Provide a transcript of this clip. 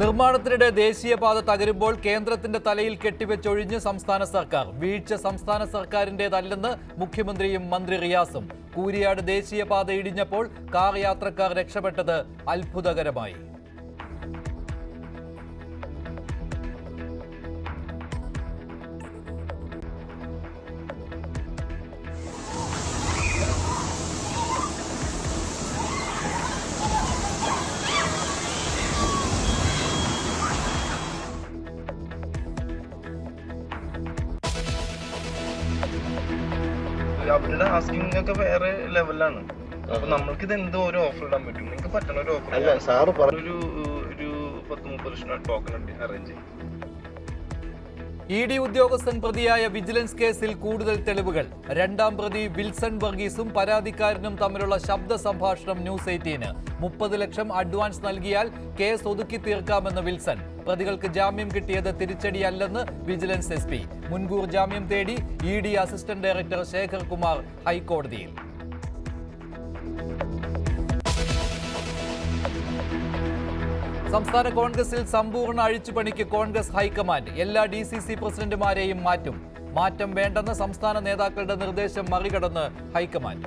നിർമ്മാണത്തിനിടെ ദേശീയപാത തകരുമ്പോൾ കേന്ദ്രത്തിന്റെ തലയിൽ കെട്ടിവെച്ചൊഴിഞ്ഞ് സംസ്ഥാന സർക്കാർ. വീഴ്ച സംസ്ഥാന സർക്കാരിന്റേതല്ലെന്ന് മുഖ്യമന്ത്രിയും മന്ത്രി റിയാസും. കൂരിയാട് ദേശീയപാത ഇടിഞ്ഞപ്പോൾ കാർ യാത്രക്കാർ രക്ഷപ്പെട്ടത് അത്ഭുതകരമായി. അവരുടെ ആസ്കിംഗ് ഒക്കെ വേറെ ലെവലാണ്. അപ്പൊ നമ്മൾക്ക് ഇത് എന്തോ ഒരു ഓഫർ ഇടാൻ പറ്റും, നിങ്ങൾക്ക് പറ്റണ ഒരു ഓഫർ അല്ല. സാറ് ഒരു 10-30 ലക്ഷം ടോക്കൺ ഉണ്ട് അറേഞ്ച് ചെയ്യും. ഇ.ഡി. ഉദ്യോഗസ്ഥൻ പ്രതിയായ വിജിലൻസ് കേസിൽ കൂടുതൽ തെളിവുകൾ. രണ്ടാം പ്രതി വിൽസൺ വർഗീസും പരാതിക്കാരനും തമ്മിലുള്ള ശബ്ദ സംഭാഷണം ന്യൂസ് 18. 30 ലക്ഷം അഡ്വാൻസ് നൽകിയാൽ കേസ് ഒതുക്കി തീർക്കാമെന്ന് വിൽസൺ. പ്രതികൾക്ക് ജാമ്യം കിട്ടിയത് തിരിച്ചടിയല്ലെന്ന് വിജിലൻസ് SP. മുൻകൂർ ജാമ്യം തേടി ED. Assistant director Shekhar Kumar ഹൈക്കോടതിയിൽ. സംസ്ഥാന കോൺഗ്രസിൽ സമ്പൂർണ്ണ അഴിച്ചുപണിക്ക് കോൺഗ്രസ് ഹൈക്കമാൻഡ്. എല്ലാ DCC പ്രസിഡന്റുമാരെയും മാറ്റും. മാറ്റം വേണ്ടെന്ന സംസ്ഥാന നേതാക്കളുടെ നിർദ്ദേശം മറികടന്ന് ഹൈക്കമാൻഡ്.